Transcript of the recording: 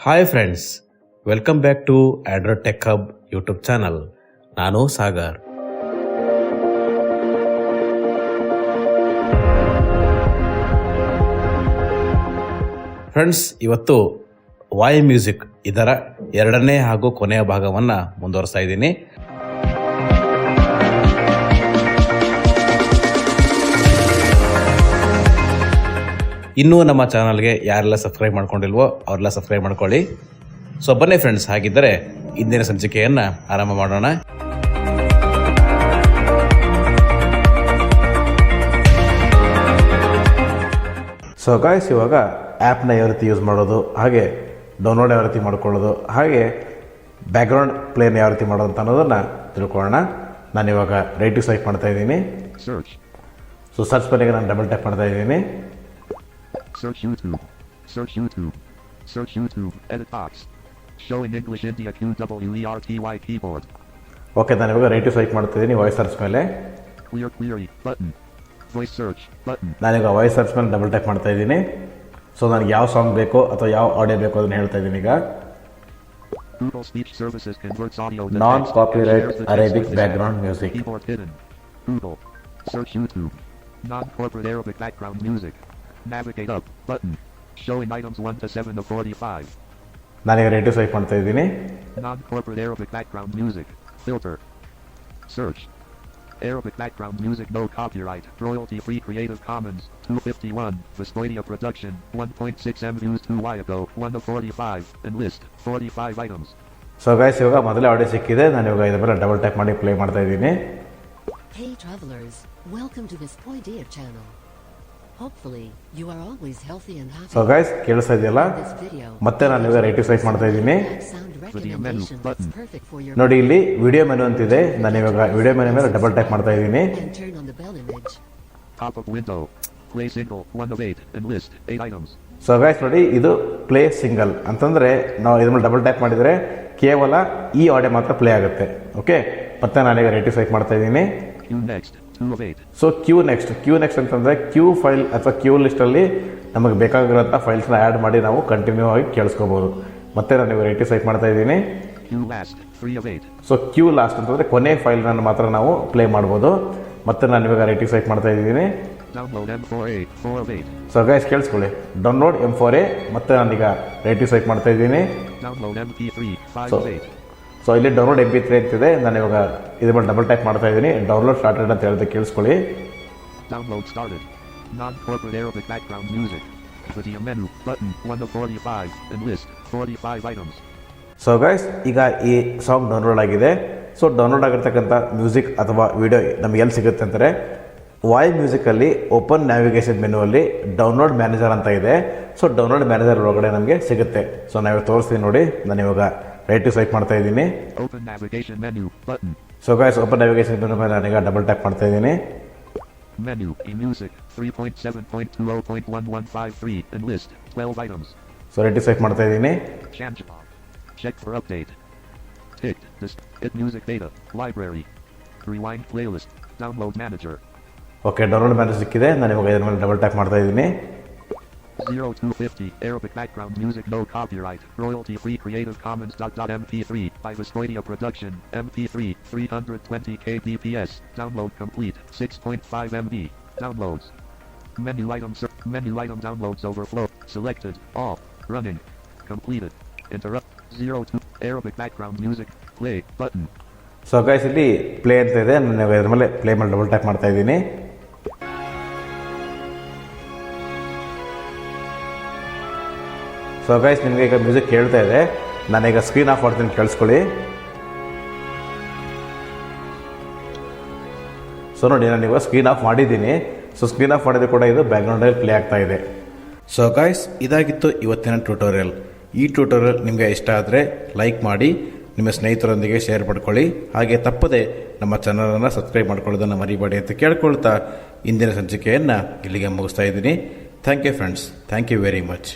Hi friends, welcome back to Android tech hub YouTube channel. ನಾನು Sagar. Friends, ಇವತ್ತು Y music ಇದರ ಎರಡನೇ ಹಾಗೂ ಕೊನೆಯ ಭಾಗವನ್ನು ಮುಂದುವರಿಸ್ತಾ ಇದ್ದೀನಿ. ಇನ್ನೂ ನಮ್ಮ ಚಾನಲ್ಗೆ ಯಾರೆಲ್ಲ ಸಬ್ಸ್ಕ್ರೈಬ್ ಮಾಡ್ಕೊಂಡಿಲ್ವೋ ಅವರೆಲ್ಲ ಸಬ್ಸ್ಕ್ರೈಬ್ ಮಾಡ್ಕೊಳ್ಳಿ. ಸೊ ಬನ್ನಿ ಫ್ರೆಂಡ್ಸ್, ಹಾಗಿದ್ದರೆ ಇಂದಿನ ಸಂಚಿಕೆಯನ್ನು ಆರಂಭ ಮಾಡೋಣ. ಸೊ ಗಾಯ್ಸ್, ಇವಾಗ ಆ್ಯಪ್ನ ಯಾವ ರೀತಿ ಯೂಸ್ ಮಾಡೋದು, ಹಾಗೆ ಡೌನ್ಲೋಡ್ ಯಾವ ರೀತಿ ಮಾಡ್ಕೊಳ್ಳೋದು, ಹಾಗೆ ಬ್ಯಾಕ್ಗ್ರೌಂಡ್ ಪ್ಲೇನ ಯಾವ ರೀತಿ ಮಾಡೋದು ಅಂತ ಅನ್ನೋದನ್ನು ತಿಳ್ಕೊಳ್ಳೋಣ. ನಾನಿವಾಗ ರೈಟ್ ಟು ಸ್ವೈಪ್ ಮಾಡ್ತಾ ಇದ್ದೀನಿ. ಸೊ ಸರ್ಚ್ ಬನ್ನಿಗೆ ನಾನು ಡಬಲ್ ಟ್ಯಾಪ್ ಮಾಡ್ತಾ ಇದ್ದೀನಿ. Search YouTube. Search YouTube. Search YouTube. Edit box. Show in English India QWERTY keyboard. Okay, ನಾನು ಇವಾಗ ರೈಟ್ ಟು ಸ್ವೈಪ್ ಮಾಡ್ತಿದ್ದೀನಿ ವಾಯ್ಸ್ ಸರ್ಚ್ ಮೇಲೆ. Clear query button. Voice search button. ನಾನೀಗ ವಾಯ್ಸ್ ಸರ್ಚ್ ಮೇಲೆ double tap ಮಾಡ್ತಾ ಇದ್ದೀನಿ. ಸೊ ನನಗೆ ಯಾವ ಸಾಂಗ್ ಬೇಕೋ ಅಥವಾ ಯಾವ ಆಡಿಯೋ ಬೇಕೋ ಅದನ್ನು ಹೇಳ್ತಾ ಇದ್ದೀನಿ. ಈಗ Google Speech Services converts audio to non copyright Arabic background music. Keyboard hidden. Google. Search YouTube. Non-corporate Arabic background music. Navigate up button. Showing items 1 to 7 of 45. ನಾನೀಗ ರೈಟ್ ಟು ಸ್ವೈಪ್ ಮಾಡ್ತಾ ಇದ್ದೀನಿ. Non-corporate Arabic background music. Filter. Search. Arabic background music, no copyright, royalty-free, Creative Commons, 251, Vespoidia Production, 1.6 M views 2 y ago, 1 of 45, and list 45 items. So guys, ಇವಾಗ ಮೊದಲೇ audio ಸಿಕ್ಕಿದೆ. ನಾನು ಇವಾಗ ಇದ್ರ ಮೇಲೆ ಡಬಲ್ ಟ್ಯಾಪ್ ಮಾಡಿ ಪ್ಲೇ ಮಾಡ್ತಾ ಇದ್ದೀನಿ. Hey travelers, welcome to Vespoidia channel. Hopefully you are always healthy and happy. So guys, ಕೇಳಿಸ್ತಾ ಇದೆಯಲ್ಲ? ಮತ್ತೆ ನಾನು ಇವಾಗ ರೈಟ್ ಟು ಸ್ವೈಪ್ ಮಾಡ್ತಾ ಇದ್ದೀನಿ. ನೋಡಿ, ಇಲ್ಲಿ ವಿಡಿಯೋ ಮೆನು ಅಂತಿದೆ. ನಾನು ಇವಾಗ ವಿಡಿಯೋ ಮೆನು ಮೇಲೆ ಡಬಲ್ ಟ್ಯಾಪ್ ಮಾಡ್ತಾ ಇದ್ದೀನಿ. ಸೊ ಗೈಸ್ ನೋಡಿ, ಇದು ಪ್ಲೇ ಸಿಂಗಲ್ ಅಂತಂದ್ರೆ ನಾವು ಇದ್ರ ಮೇಲೆ ಡಬಲ್ ಟ್ಯಾಪ್ ಮಾಡಿದ್ರೆ ಕೇವಲ ಈ ಆಡಿಯೋ ಮಾತ್ರ ಪ್ಲೇ ಆಗುತ್ತೆ. ಓಕೆ, ಮತ್ತೆ ನಾನೀಗ ರೈಟ್ ಟು ಸ್ವೈಪ್ ಮಾಡ್ತಾ ಇದ್ದೀನಿ. ಸೊ ಕ್ಯೂ ನೆಕ್ಸ್ಟ್ ಅಂತಂದ್ರೆ ಕ್ಯೂ ಫೈಲ್ ಅಥವಾ ಕ್ಯೂ ಲಿಸ್ಟ್ ಅಲ್ಲಿ ನಮಗೆ ಬೇಕಾಗಿರುವಂಥ ಫೈಲ್ಸ್ನ ಆ್ಯಡ್ ಮಾಡಿ ನಾವು ಕಂಟಿನ್ಯೂ ಆಗಿ ಕೇಳಿಸ್ಕೋಬಹುದು. ಮತ್ತೆ ನಾನು ರೈಟ್ ಟು ಸ್ವೈಪ್ ಮಾಡ್ತಾ ಇದ್ದೀನಿ. ಸೊ ಕ್ಯೂ ಲಾಸ್ಟ್ ಅಂತಂದ್ರೆ ಕೊನೆ ಫೈಲ್ ಮಾತ್ರ ನಾವು ಪ್ಲೇ ಮಾಡ್ಬೋದು. ಮತ್ತೆ ನಾನು ಇವಾಗ ರೈಟ್ ಟು ಸ್ವೈಪ್ ಮಾಡ್ತಾ ಇದ್ದೀನಿ. ಸೊ ಗೈಸ್ ಕೇಳಿಸ್ಕೊಳ್ಳಿ, ಡೌನ್ಲೋಡ್ M4A. ಮತ್ತೆ ನಾನೀಗ ರೈಟ್ ಟು ಸ್ವೈಪ್ ಮಾಡ್ತಾ ಇದ್ದೀನಿ. ಸೊ ಇಲ್ಲಿ ಡೌನ್ಲೋಡ್ MP3 ಅಂತಿದೆ. ನಾನು ಇವಾಗ ಇದ್ರ ಮೇಲೆ ಡಬಲ್ ಟೈಪ್ ಮಾಡ್ತಾ ಇದ್ದೀನಿ. ಡೌನ್ಲೋಡ್ ಸ್ಟಾರ್ಟೆಡ್ ಅಂತ ಹೇಳಿದ್ರೆ ಕೇಳಿಸ್ಕೊಳ್ಳಿ. Download started. Non-corporate Arabic background music. Video menu button 1 of 45 and list 45 items. So guys, ಈಗ ಈ ಸಾಂಗ್ ಡೌನ್ಲೋಡ್ ಆಗಿದೆ. ಸೊ ಡೌನ್ಲೋಡ್ ಆಗಿರ್ತಕ್ಕಂಥ ಮ್ಯೂಸಿಕ್ ಅಥವಾ ವಿಡಿಯೋ ನಮಗೆ ಎಲ್ಲಿ ಸಿಗುತ್ತೆ ಅಂದರೆ ವಾಯ್ ಮ್ಯೂಸಿಕಲ್ಲಿ ಓಪನ್ ನ್ಯಾವಿಗೇಷನ್ ಮೆನುವಲ್ಲಿ ಡೌನ್ಲೋಡ್ ಮ್ಯಾನೇಜರ್ ಅಂತ ಇದೆ. ಸೊ ಡೌನ್ಲೋಡ್ ಮ್ಯಾನೇಜರ್ ಒಳಗಡೆ ನಮಗೆ ಸಿಗುತ್ತೆ. ಸೊ ನಾವು ತೋರಿಸ್ತೀನಿ ನೋಡಿ. ನಾನು ಇವಾಗ ರೈಟ್ ಟು ಸ್ವೈಪ್ ಮಾಡ್ತಾ ಇದ್ದೀನಿ. So guys, open navigation menu ಮೇಲೆ ನಾನೀಗ ಡಬಲ್ ಟ್ಯಾಪ್ ಮಾಡ್ತಾ ಇದ್ದೀನಿ. Menu, eMusic, 3.7.20.1153 and list 12 items. So right to swipe ಮಾಡ್ತಾ ಇದ್ದೀನಿ. Check for update. Ticked. Hit music data. Library. Rewind playlist. Download manager. Okay, download manager ಸಿಕ್ಕಿದೆ. ನಾನು ಇವಾಗ ಇದ್ರ ಮೇಲೆ ಡಬಲ್ ಟ್ಯಾಪ್ ಮಾಡ್ತಾ ಇದ್ದೀನಿ. 0250 Arabic background music, no copyright, royalty-free, Creative Commons .mp3 by Vespoidia Production, MP3 320 kbps. Download complete. 6.5 MB. Downloads. Menu item downloads overflow. Selected. Off. Running. Completed. Interrupt. 02 Arabic background music. Play button. So guys, ಇಲ್ಲಿ play ಅಂತ ಇದೆ. ನಾನು ಇದ್ರ ಮೇಲೆ play ಮೇಲೆ double tap ಮಾಡ್ತಾ ಇದ್ದೀನಿ. So guys, ನಿಮಗೆ ಈಗ ಮ್ಯೂಸಿಕ್ ಕೇಳ್ತಾ ಇದೆ. ನಾನೀಗ ಸ್ಕ್ರೀನ್ ಆಫ್ ಮಾಡ್ತೀನಿ, ಕೇಳಿಸ್ಕೊಳ್ಳಿ. ಸೊ ನೋಡಿ, ನಾನು ಇವಾಗ ಸ್ಕ್ರೀನ್ ಆಫ್ ಮಾಡಿದ್ದೀನಿ. ಸೊ ಸ್ಕ್ರೀನ್ ಆಫ್ ಮಾಡಿದ್ರೆ ಕೂಡ ಇದು ಬ್ಯಾಕ್ಗ್ರೌಂಡಲ್ಲಿ ಪ್ಲೇ ಆಗ್ತಾ ಇದೆ. ಸೊ ಗೈಸ್, ಇದಾಗಿತ್ತು ಇವತ್ತಿನ ಟ್ಯೂಟೋರಿಯಲ್. ಈ ಟ್ಯೂಟೋರಿಯಲ್ ನಿಮಗೆ ಇಷ್ಟ ಆದರೆ ಲೈಕ್ ಮಾಡಿ, ನಿಮ್ಮ ಸ್ನೇಹಿತರೊಂದಿಗೆ ಶೇರ್ ಮಾಡ್ಕೊಳ್ಳಿ. ಹಾಗೆ ತಪ್ಪದೆ ನಮ್ಮ ಚಾನಲನ್ನು ಸಬ್ಸ್ಕ್ರೈಬ್ ಮಾಡ್ಕೊಳ್ಳೋದನ್ನು ಮರಿಬೇಡಿ ಅಂತ ಕೇಳ್ಕೊಳ್ತಾ ಇಂದಿನ ಸಂಚಿಕೆಯನ್ನು ಇಲ್ಲಿಗೆ ಮುಗಿಸ್ತಾ ಇದ್ದೀನಿ. Thank you friends. Thank you very much.